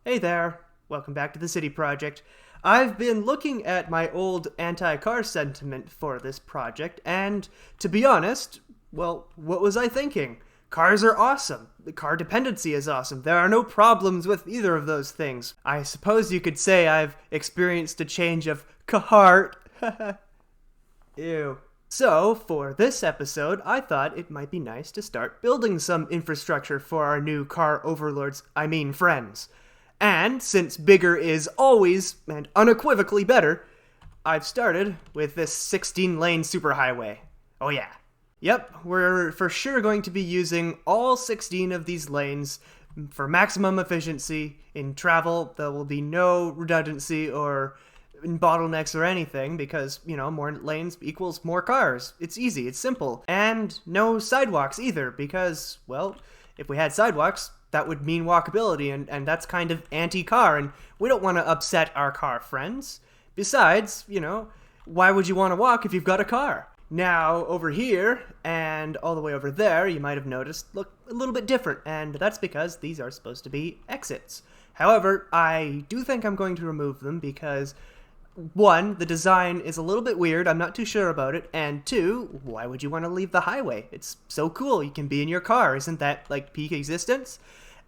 Hey there, welcome back to the City Project. I've been looking at my old anti-car sentiment for this project, and to be honest, well, what was I thinking? Cars are awesome. The car dependency is awesome. There are no problems with either of those things. I suppose you could say I've experienced a change of cart. Ew. So, for this episode, I thought it might be nice to start building some infrastructure for our new car overlords, friends. And since bigger is always and unequivocally better, I've started with this 16-lane superhighway. Oh yeah. Yep, we're for sure going to be using all 16 of these lanes for maximum efficiency in travel. There will be no redundancy or bottlenecks or anything because, more lanes equals more cars. It's easy, it's simple. And no sidewalks either because, well, if we had sidewalks, that would mean walkability, and that's kind of anti-car, and we don't want to upset our car friends. Besides, why would you want to walk if you've got a car? Now, over here, and all the way over there, you might have noticed, look a little bit different, and that's because these are supposed to be exits. However, I do think I'm going to remove them because, one, the design is a little bit weird, I'm not too sure about it, and two, why would you want to leave the highway? It's so cool, you can be in your car, isn't that, like, peak existence?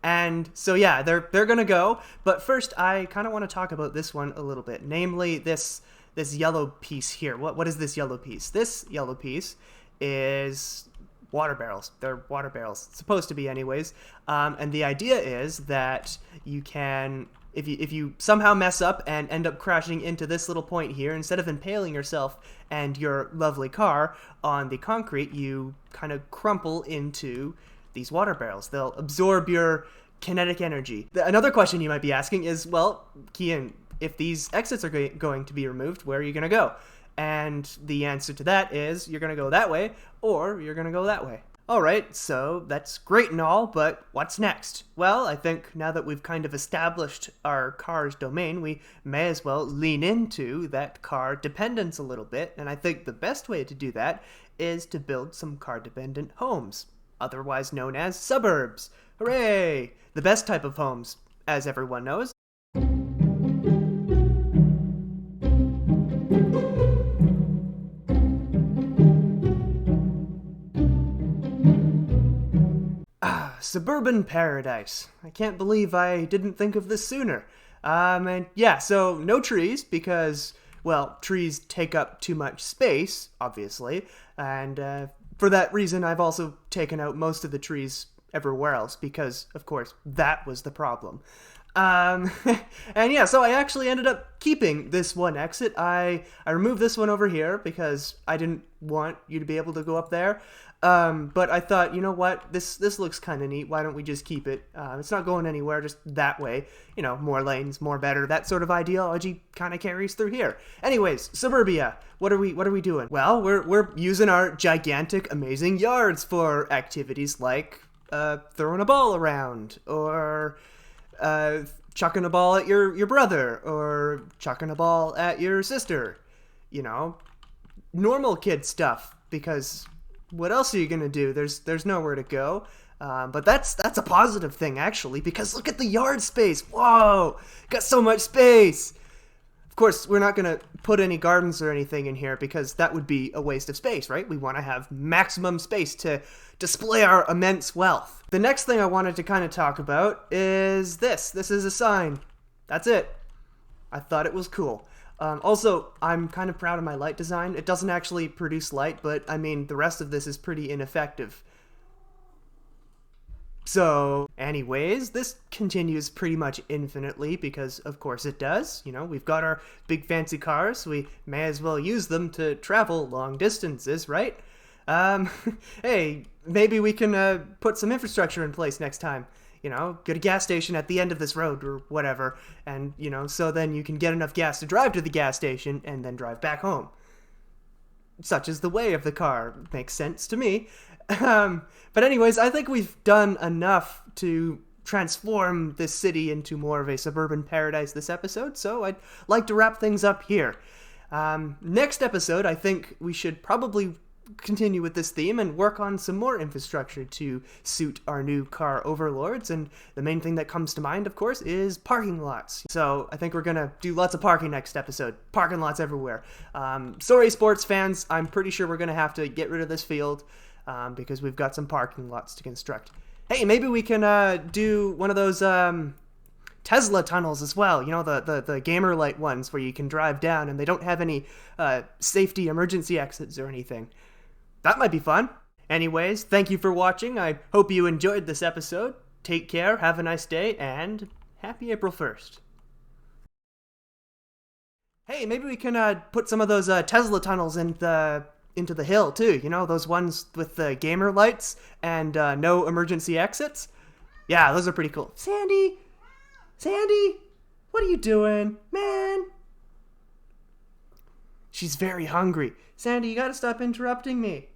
And so yeah, they're gonna go, but first I kind of want to talk about this one a little bit, namely this yellow piece here. What is this yellow piece? This yellow piece is water barrels. They're water barrels, supposed to be anyways, and the idea is that you can, if you somehow mess up and end up crashing into this little point here, instead of impaling yourself and your lovely car on the concrete, you kind of crumple into these water barrels. They'll absorb your kinetic energy. Another question you might be asking is, well, Kian, if these exits are going to be removed, where are you going to go? And the answer to that is you're going to go that way or you're going to go that way. Alright, so that's great and all, but what's next? Well, I think now that we've kind of established our car's domain, we may as well lean into that car dependence a little bit, and I think the best way to do that is to build some car-dependent homes, otherwise known as suburbs. Hooray! The best type of homes, as everyone knows. Suburban paradise. I can't believe I didn't think of this sooner. And yeah, so no trees because, well, trees take up too much space, obviously, and for that reason, I've also taken out most of the trees everywhere else because, of course, that was the problem. And yeah, so I actually ended up keeping this one exit. I removed this one over here because I didn't want you to be able to go up there. But I thought, you know what, this looks kind of neat. Why don't we just keep it? It's not going anywhere, just that way. More lanes, more better. That sort of ideology kind of carries through here. Anyways, suburbia. What are we doing? Well, we're using our gigantic, amazing yards for activities like throwing a ball around, or chucking a ball at your brother, or chucking a ball at your sister. Normal kid stuff, because what else are you gonna do? There's nowhere to go. But that's a positive thing, actually, because look at the yard space. Whoa, got so much space. Of course, we're not gonna put any gardens or anything in here because that would be a waste of space, right? We want to have maximum space to display our immense wealth. The next thing I wanted to kind of talk about is this. This is a sign. That's it. I thought it was cool. Also, I'm kind of proud of my light design. It doesn't actually produce light, but the rest of this is pretty ineffective. So, anyways, this continues pretty much infinitely because, of course, it does. We've got our big fancy cars, so we may as well use them to travel long distances, right? Hey, maybe we can put some infrastructure in place next time. Get a gas station at the end of this road or whatever, and, so then you can get enough gas to drive to the gas station and then drive back home. Such is the way of the car. Makes sense to me. But anyways, I think we've done enough to transform this city into more of a suburban paradise this episode, so I'd like to wrap things up here. Next episode, I think we should probably continue with this theme and work on some more infrastructure to suit our new car overlords. And the main thing that comes to mind, of course, is parking lots. So I think we're gonna do lots of parking next episode. Parking lots everywhere. Sorry, sports fans. I'm pretty sure we're gonna have to get rid of this field because we've got some parking lots to construct. Hey, maybe we can do one of those Tesla tunnels as well. You know, the gamer light ones where you can drive down and they don't have any safety emergency exits or anything. That might be fun. Anyways, thank you for watching. I hope you enjoyed this episode. Take care, have a nice day, and happy April 1st. Hey, maybe we can put some of those Tesla tunnels into the hill too. You know, those ones with the gamer lights and no emergency exits. Yeah, those are pretty cool. Sandy, what are you doing, man? She's very hungry. Sandy, you gotta stop interrupting me.